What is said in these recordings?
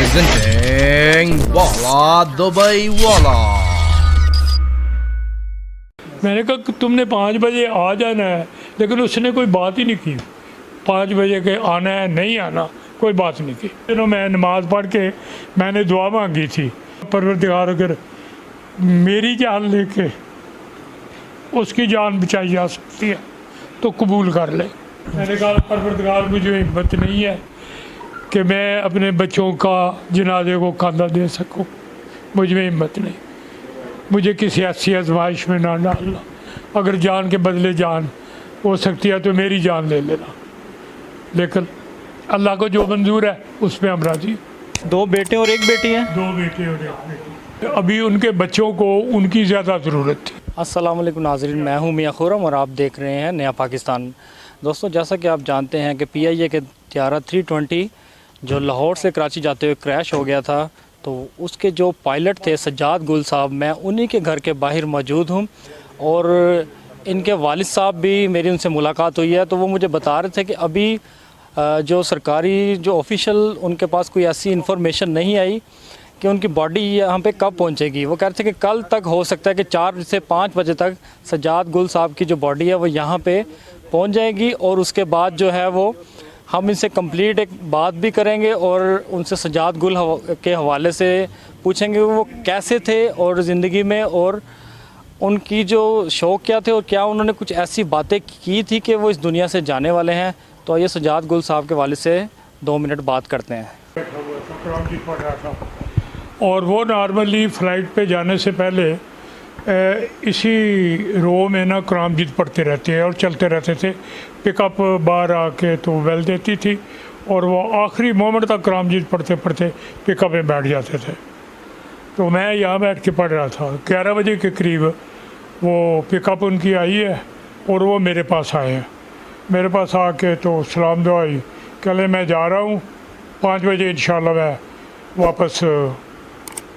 presenting वाला Dubai वाला। मैंने कहा कि तुमने 5 बजे आ जाना है, लेकिन उसने कोई बात ही नहीं की। 5 बजे के आना है नहीं आना कोई बात नहीं की। दिनों मैं नमाज़ पढ़ के मैंने दुआ मांगी थी, परवरदिगार अगर मेरी जान लेके उसकी जान बचाई जा सकती है तो कबूल कर ले। मैंने कहा परवरदिगार मुझे हिम्मत नहीं है कि मैं अपने बच्चों का जनाजे को कंधा दे सकूं, मुझ में हिम्मत नहीं। मुझे किसी ऐसी आजमाइश में ना डालना। अगर जान के बदले जान हो सकती है तो मेरी जान ले लेना, लेकिन अल्लाह को जो मंजूर है उस पर हम राजी। 2 बेटे और 1 बेटी है। 2 बेटे और 1 बेटी। अभी उनके बच्चों को उनकी ज़्यादा ज़रूरत थी। अस्सलाम वालेकुम नाज़रीन, मैं हूं मियां खुर्रम और आप देख रहे हैं नया पाकिस्तान। दोस्तों, जैसा कि आप जानते हैं कि PIA के त्यारा 320 जो लाहौर से कराची जाते हुए क्रैश हो गया था, तो उसके जो पायलट थे सज्जाद गुल साहब, मैं उन्हीं के घर के बाहर मौजूद हूं और इनके वालिद साहब भी मेरी उनसे मुलाकात हुई है। तो वो मुझे बता रहे थे कि अभी जो सरकारी जो ऑफिशियल उनके पास कोई ऐसी इन्फॉर्मेशन नहीं आई कि उनकी बॉडी यहाँ पे कब पहुँचेगी। वो कह रहे थे कि कल तक हो सकता है कि 4 से 5 बजे तक सज्जाद गुल साहब की जो बॉडी है वो यहाँ पे पहुँच जाएगी और उसके बाद जो है वो हम इनसे कंप्लीट एक बात भी करेंगे और उनसे सज्जाद गुल के हवाले से पूछेंगे वो कैसे थे और ज़िंदगी में, और उनकी जो शौक़ क्या थे और क्या उन्होंने कुछ ऐसी बातें की थी कि वो इस दुनिया से जाने वाले हैं। तो आइए सज्जाद गुल साहब के वालिद से 2 मिनट बात करते हैं। और वो नॉर्मली फ़्लाइट पे जाने से पहले इसी रो में ना कुरान पढ़ते रहते हैं और चलते रहते थे। पिकअप बाहर आके तो वेल देती थी और वो आखिरी मोमेंट तक कुरान पढ़ते पढ़ते पिकअप में बैठ जाते थे। तो मैं यहाँ बैठ के पढ़ रहा था। 11 बजे के करीब वो पिकअप उनकी आई है और वो मेरे पास आए हैं। मेरे पास आके तो सलाम दुआई, कहले मैं जा रहा हूँ 5 बजे इंशाल्लाह मैं वापस।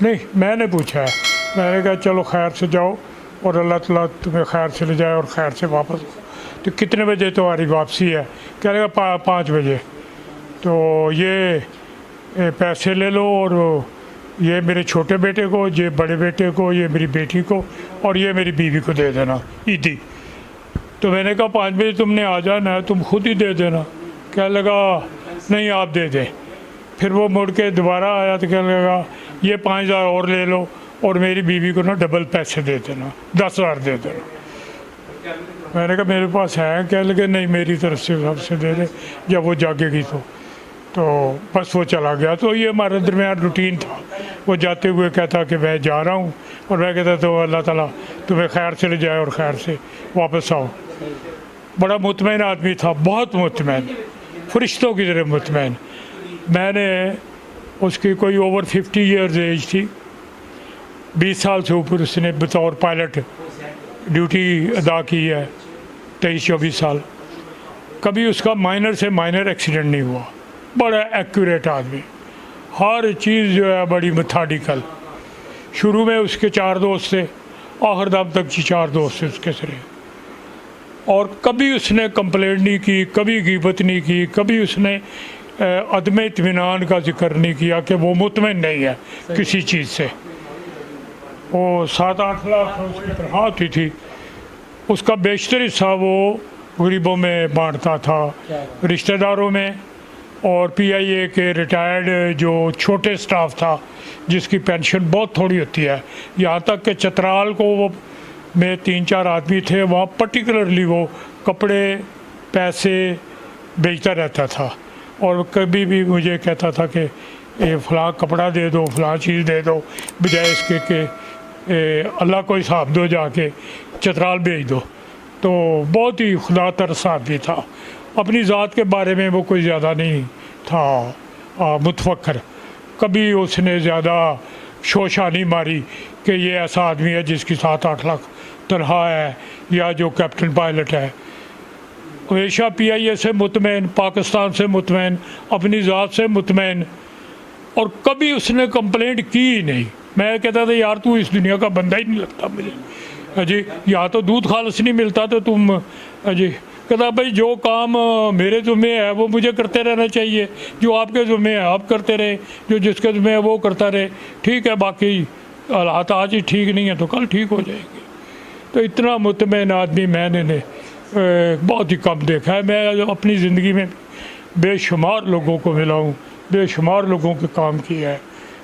नहीं, मैंने पूछा है, मैंने कहा चलो खैर से जाओ और अल्लाह ताला तुम्हें खैर से ले जाए और खैर से वापस। तो कितने बजे तुम्हारी वापसी है? कह रहा 5 बजे। तो ये पैसे ले लो और ये मेरे छोटे बेटे को, ये बड़े बेटे को, ये मेरी बेटी को और ये मेरी बीवी को दे देना ईदी। तो मैंने कहा 5 बजे तुमने आ जाना है, तुम खुद ही दे देना। क्या लगा नहीं आप दे दें। फिर वो मुड़ के दोबारा आया तो कहने लगा ये 5000 और ले लो और मेरी बीवी को ना डबल पैसे दे देना, 10,000 दे देना। मैंने कहा मेरे पास है। कह लगे नहीं मेरी तरफ से सबसे दे दे जब वो जागेगी तो बस वो चला गया। तो ये हमारे दरमियान रूटीन था। वो जाते हुए कहता कि मैं जा रहा हूँ और मैं कहता तो अल्लाह ताला तुम्हें खैर से ले जाए और खैर से वापस आओ। बड़ा मुतमईन आदमी था, बहुत मुतमईन, फरिश्तों की तरह मुतमईन। मैंने उसकी कोई ओवर 50 ईयर्स एज थी, 20 साल से ऊपर उसने बतौर पायलट ड्यूटी अदा की है, 23-24 साल। कभी उसका माइनर से माइनर एक्सीडेंट नहीं हुआ। बड़ा एक्यूरेट आदमी, हर चीज़ जो है बड़ी मेथाडिकल। शुरू में उसके 4 दोस्त थे, आखिर दम तक 4 दोस्त थे उसके सिरे। और कभी उसने कंप्लेंट नहीं की, कभी गीबत नहीं की, कभी उसने अदम इत्मीनान का जिक्र नहीं किया कि वो मुतमईन नहीं है किसी चीज़ से। वो 7-8 लाख उसकी तनख्वाह होती थी, उसका बेशतर हिस्सा वो गरीबों में बांटता था, रिश्तेदारों में और PIA के रिटायर्ड जो छोटे स्टाफ था जिसकी पेंशन बहुत थोड़ी होती है। यहाँ तक कि चतराल को वो में 3-4 आदमी थे, वहाँ पर्टिकुलरली वो कपड़े पैसे बेचता रहता था और कभी भी मुझे कहता था कि ये फ़लाँ कपड़ा दे दो, फ़लाँ चीज़ दे दो, बजाय इसके कि अल्लाह को हिसाब दो, जाके चतराल भेज दो। तो बहुत ही खुदा तरस आदमी था। अपनी ज़ात के बारे में वो कोई ज़्यादा नहीं था मुतफक्कर। कभी उसने ज़्यादा शोशा नहीं मारी कि ये ऐसा आदमी है जिसकी 7-8 लाख तनख्वाह है या जो कैप्टन पायलट है। हमेशा PIA से मुतमईन, पाकिस्तान से मुतमईन, अपनी ज़ात से मुतमईन, और कभी उसने कंप्लेंट की ही नहीं। मैं कहता था यार तू इस दुनिया का बंदा ही नहीं लगता मुझे। अजी यहाँ तो दूध खालस नहीं मिलता तो तुम अजी कहता भाई जो काम मेरे ज़ुम्मे है वो मुझे करते रहना चाहिए, जो आपके ज़ुम्मे है आप करते रहे, जो जिसके ज़ुम्मे है वो करता रहे। ठीक है, बाकी हालात आज ही ठीक नहीं है तो कल ठीक हो जाएंगे। तो इतना मुतमईन आदमी मैंने बहुत ही कम देखा है। मैं अपनी ज़िंदगी में बेशुमार लोगों को मिला हूँ, बेशुमार लोगों के काम किया है।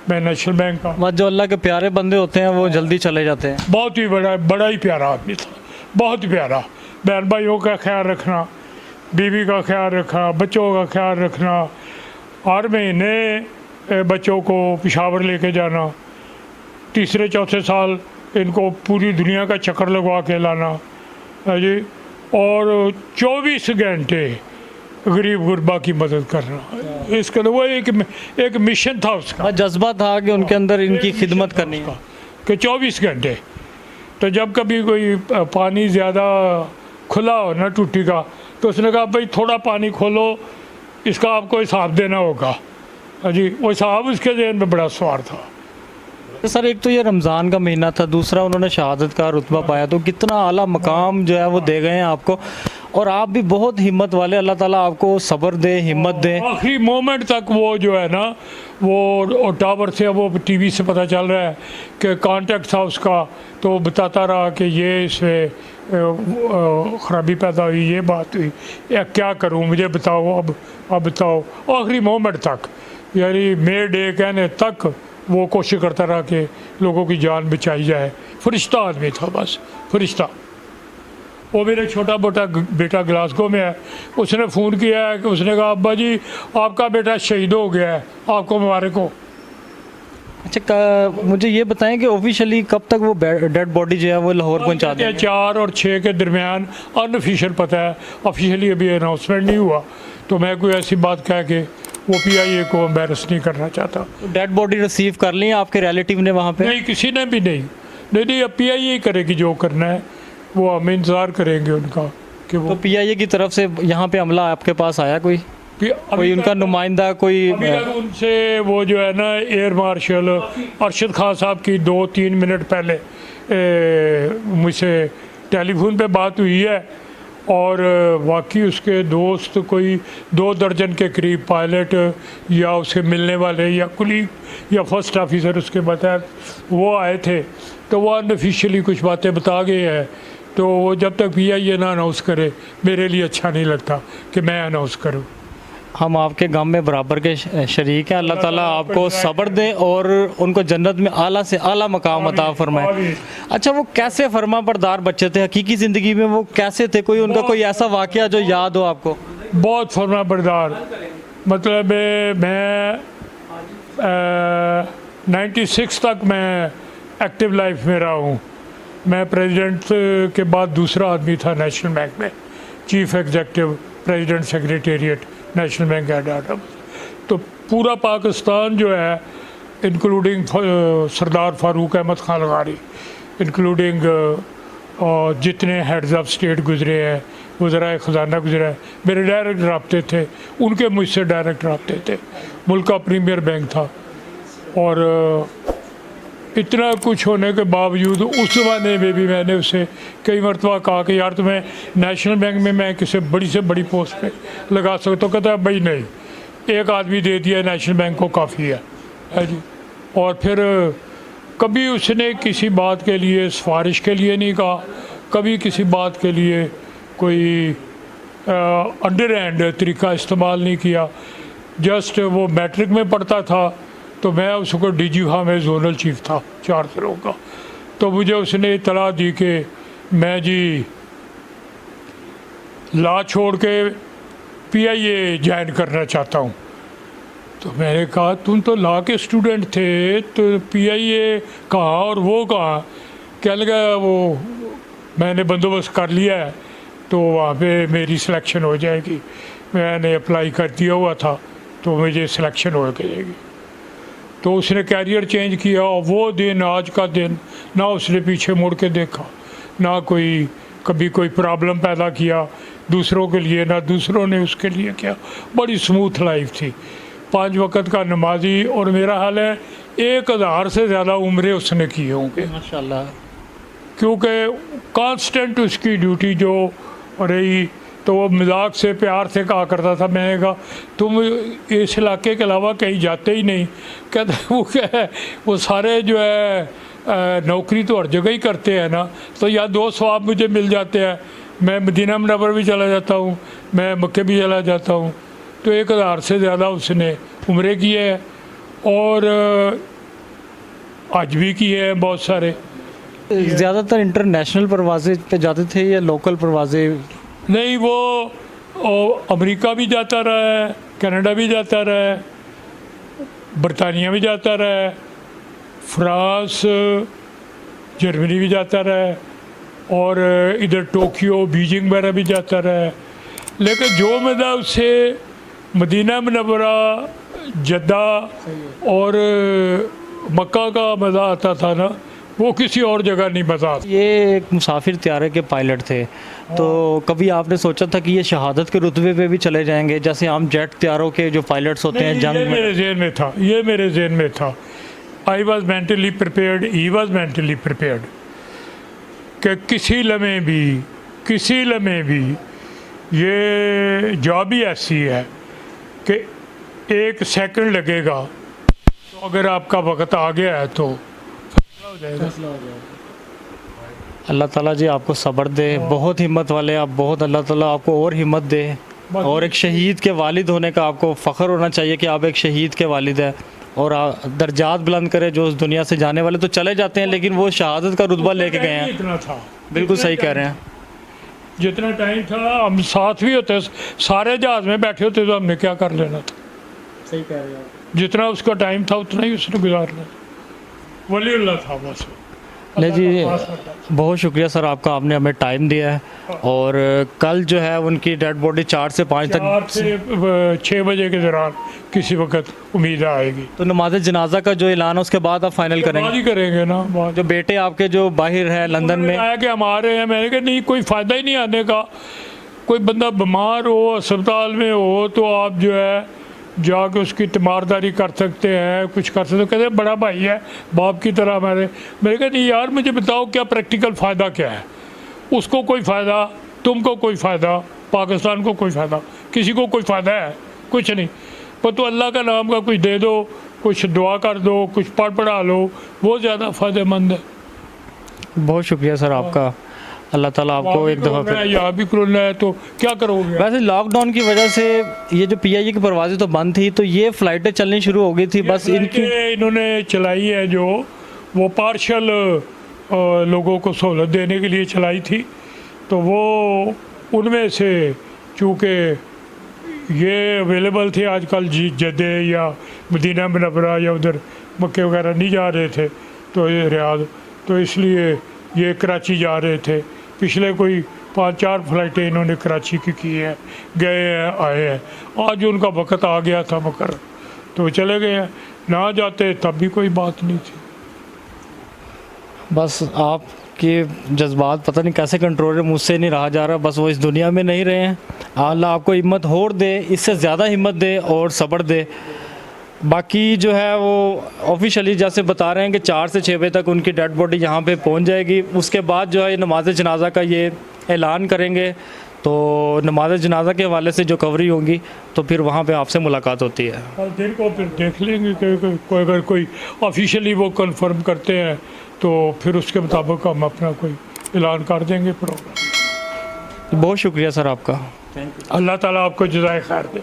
मैं नेशनल बैंक का, बस जो अल्लाह के प्यारे बंदे होते हैं वो जल्दी चले जाते हैं। बहुत ही बड़ा ही प्यारा आदमी था, बहुत ही प्यारा। बहन भाइयों का ख्याल रखना, बीवी का ख्याल रखना, बच्चों का ख्याल रखना, हर महीने बच्चों को पेशावर लेके जाना, तीसरे चौथे साल इनको पूरी दुनिया का चक्कर लगवा के लाना है जी, और 24 घंटे गरीब गुरबा की मदद करना। इसका तो वो एक मिशन था उसका, बस जज्बा था कि उनके अंदर इनकी खिदमत करनी है कि 24 घंटे। तो जब कभी कोई पानी ज़्यादा खुला हो ना टूटी का, तो उसने कहा भाई थोड़ा पानी खोलो, इसका आपको हिसाब देना होगा जी। वो हिसाब उसके ज़हन में बड़ा सवार था। तो सर एक तो ये रमज़ान का महीना था, दूसरा उन्होंने शहादत का रुतबा पाया, तो कितना आला मकाम जो है वो दे गए हैं आपको। और आप भी बहुत हिम्मत वाले, अल्लाह ताला आपको सब्र दे, हिम्मत दे। आखिरी मोमेंट तक वो जो है ना, वो टावर से, वो टीवी से पता चल रहा है कि कांटेक्ट था उसका, तो वो बताता रहा कि ये इसमें ख़राबी पैदा हुई, ये बात हुई, या क्या करूं, मुझे बताओ, अब बताओ। आखिरी मोमेंट तक, यानी मे डे कहने तक वो कोशिश करता रहा कि लोगों की जान बचाई जाए। फरिश्ता आदमी था, बस फरिश्ता। वो मेरा छोटा बेटा ग्लासगो में है, उसने फ़ोन किया है कि उसने कहा अब्बा जी आपका बेटा शहीद हो गया है, आपको मुबारक हो। अच्छा, मुझे ये बताएं कि ऑफिशियली कब तक वो डेड बॉडी जो है वो लाहौर पहुंचा देंगे? 4 और 6 के दरमियान अनऑफिशियल पता है, ऑफिशियली अभी अनाउंसमेंट नहीं हुआ, तो मैं कोई ऐसी बात कह के वो PIA को एम्बेरस नहीं करना चाहता। डेड बॉडी रिसीव कर ली आपके रिलेटिव ने वहाँ पे? नहीं, किसी ने भी नहीं, अब PIA करेगी जो करना है, वो हम इंतज़ार करेंगे उनका कि वो। तो PIA की तरफ से यहाँ पे हमला आपके पास आया कोई उनका नुमाइंदा कोई? अभी तक उनसे वो जो है ना, एयर मार्शल अरशद खान साहब की 2-3 मिनट पहले मुझसे टेलीफोन पे बात हुई है, और वाकई उसके दोस्त कोई 2 दर्जन के करीब पायलट या उसके मिलने वाले या कुलीग या फर्स्ट ऑफिसर उसके बताए वो आए थे। तो वो अनऑफिशियली कुछ बातें बता गए हैं, तो वो जब तक PIA ना अनाउंस करे मेरे लिए अच्छा नहीं लगता कि मैं अनाउंस करूं। हम आपके गम में बराबर के शरीक हैं। अल्लाह ताला आपको सब्र दे और उनको जन्नत में आला से आला मकाम अता फरमाए। अच्छा, वो कैसे फरमा बरदार बच्चे थे हकीकी ज़िंदगी में, वो कैसे थे? कोई उनका कोई ऐसा वाक़या जो याद हो आपको? बहुत फरमा बरदार, मतलब मैं 96 तक मैं एक्टिव लाइफ में रहा हूँ। मैं प्रेसिडेंट के बाद दूसरा आदमी था नेशनल बैंक में, chief executive, president secretariat national bank head. तो पूरा पाकिस्तान जो है, इंक्लूडिंग सरदार फारूक अहमद खान लगारी, इंक्लूडिंग जितने हेड्स ऑफ स्टेट गुजरे हैं, वज़राए ख़जाना गुजरा है, मेरे डायरेक्ट रब्ते थे, उनके मुझसे डायरेक्ट रब्ते थे। मुल्क का प्रीमियर बैंक था, और इतना कुछ होने के बावजूद उस ज़माने में भी मैंने उसे कई मरतबा कहा कि यार तुम्हें नेशनल बैंक में मैं किसी बड़ी से बड़ी पोस्ट पे लगा सकता हूँ। कहता है भाई नहीं, एक आदमी दे दिया नेशनल बैंक को काफ़ी है जी। और फिर कभी उसने किसी बात के लिए, सिफारिश के लिए नहीं कहा, कभी किसी बात के लिए कोई अंडर हैंड तरीका इस्तेमाल नहीं किया। जस्ट वो मैट्रिक में पढ़ता था तो मैं उसको DG में जोनल चीफ था 4 सालों का, तो मुझे उसने इतला दी कि मैं जी ला छोड़ के PIA ज्वाइन करना चाहता हूँ। तो मैंने कहा तुम तो ला के स्टूडेंट थे, तो PIA कहाँ और वो कहाँ? क्या लगा, वो मैंने बंदोबस्त कर लिया है तो वहाँ पे मेरी सिलेक्शन हो जाएगी। मैंने अप्लाई कर दिया हुआ था तो मुझे सिलेक्शन हो जाएगी। तो उसने कैरियर चेंज किया, और वो दिन आज का दिन, ना उसने पीछे मुड़ के देखा, ना कोई कभी कोई प्रॉब्लम पैदा किया दूसरों के लिए, ना दूसरों ने उसके लिए किया। बड़ी स्मूथ लाइफ थी, 5 वक्त का नमाजी, और मेरा हाल है 1000 से ज़्यादा उम्रें उसने किए होंगे माशाल्लाह। क्योंकि कांस्टेंट उसकी ड्यूटी जो रही तो वो मजाक से प्यार से कहा करता था, मैंने कहा तुम इस इलाके के अलावा कहीं जाते ही नहीं। कहते वो क्या है, वो सारे जो है नौकरी तो हर जगह ही करते हैं ना, तो या दो सवाब मुझे मिल जाते हैं, मैं मदीना मुनव्वर भी चला जाता हूँ, मैं मक्के भी चला जाता हूँ। तो 1000 से ज़्यादा उसने उम्रे किए हैं और आज भी किए हैं बहुत सारे। ज़्यादातर इंटरनेशनल परवाज़ें पे जाते थे या लोकल परवाज़ें? नहीं, वो अमेरिका भी जाता रहा है, कनाडा भी जाता रहा है, बरतानिया भी जाता रहा है, फ्रांस जर्मनी भी जाता रहा है, और इधर टोक्यो बीजिंग वगैरह भी जाता रहा है। लेकिन जो मज़ा उससे मदीना मुनव्वरा, जद्दा और मक्का का मज़ा आता था ना, वो किसी और जगह नहीं मज़ा आता। ये एक मुसाफिर त्यारे के पायलट थे, तो कभी आपने सोचा था कि ये शहादत के रुतबे पे भी चले जाएंगे, जैसे आम जेट त्यारों के जो पायलट्स होते हैं जंग ये में? मेरे जहन में था, ये मेरे जहन में था। I was mentally prepared, he was mentally prepared कि किसी लम्हे भी ये जॉब ही ऐसी है कि 1 सेकंड लगेगा, तो अगर आपका वक्त आ गया है तो फैसला हो जाएगा। अल्लाह ताला जी आपको सब्र दे, बहुत हिम्मत वाले आप, बहुत अल्लाह ताला आपको और हिम्मत दे। और एक शहीद के वालिद होने का आपको फ़ख्र होना चाहिए कि आप एक शहीद के वालिद हैं, और दर्जात बुलंद करे। जो उस दुनिया से जाने वाले तो चले जाते हैं, लेकिन वो शहादत का रुतबा लेके गए हैं। इतना था, बिल्कुल सही कह रहे हैं। जितना टाइम था हम साथ भी होते, सारे जहाज़ में बैठे होते तो हमने क्या कर लेना था। सही कह रहे हैं। जितना उसका टाइम था उतना ही उसने गुजारना। वलीउल्लाह था बस। नहीं जी, बहुत शुक्रिया सर आपका, आपने हमें टाइम दिया है। और कल जो है उनकी डेड बॉडी 4 से 5 तक, 4 से 6 बजे के दौरान किसी वक्त उम्मीद आएगी। तो नमाज जनाजा का जो ऐलान है उसके बाद आप फाइनल बाद करेंगे? ही करेंगे ना। बाद जो बेटे आपके जो बाहर है लंदन में, आया कि हम आ रहे हैं, मैंने कहा नहीं, कोई फ़ायदा ही नहीं आने का। कोई बंदा बीमार हो, अस्पताल में हो, तो आप जो है जाके उसकी तीमारदारी कर सकते हैं, कुछ कर सकते हो। कहते हैं बड़ा भाई है, बाप की तरह हमारे। मैंने कहा नहीं यार, मुझे बताओ क्या प्रैक्टिकल फ़ायदा क्या है। उसको कोई फ़ायदा, तुमको कोई फ़ायदा, पाकिस्तान को कोई फ़ायदा, किसी को कोई फ़ायदा है? कुछ नहीं। पर तो अल्लाह का नाम का कुछ दे दो, कुछ दुआ कर दो, कुछ पढ़ा लो, वो ज़्यादा फ़ायदेमंद है। बहुत शुक्रिया सर आपका। अल्लाह ताला आपको एक दफ़ा फिर, यहाँ भी कोरोना है तो क्या करोगे। वैसे लॉकडाउन की वजह से ये जो PIA की परवाज़ें तो बंद थी, तो ये फ़्लाइटें चलनी शुरू हो गई थी, बस इनकी इन्होंने चलाई है जो वो पार्शल लोगों को सहूलत देने के लिए चलाई थी। तो वो उनमें से चूँकि ये अवेलेबल थे आजकल, जद्दे या मदीना मुनव्वरा या उधर मक्के वगैरह नहीं जा रहे थे, तो ये रियाद, तो इसलिए ये कराची जा रहे थे। पिछले कोई 5-4 फ़्लाइटें इन्होंने कराची की है, गए हैं आए हैं। आज उनका वक़्त आ गया था मकर, तो चले गए हैं। ना जाते तब भी कोई बात नहीं थी। बस आपके जज्बात पता नहीं कैसे कंट्रोल है, मुझसे नहीं रहा जा रहा। बस वो इस दुनिया में नहीं रहे हैं। अल्लाह आपको हिम्मत और दे, इससे ज़्यादा हिम्मत दे और सब्र दे। बाकी जो है वो ऑफिशियली जैसे बता रहे हैं कि 4 से 6 बजे तक उनकी डेड बॉडी यहाँ पे पहुँच जाएगी। उसके बाद जो है नमाज जनाजा का ये ऐलान करेंगे, तो नमाज जनाजा के हवाले से जो कवरी होंगी तो फिर वहाँ पे आपसे मुलाकात होती है। कल दिन को फिर देख लेंगे कि अगर कोई ऑफिशियली वो कंफर्म करते हैं तो फिर उसके मुताबिक हम अपना कोई ऐलान कर देंगे प्रोग्राम। बहुत शुक्रिया सर आपका। अल्लाह ताला आपको जज़ाए खैर दे।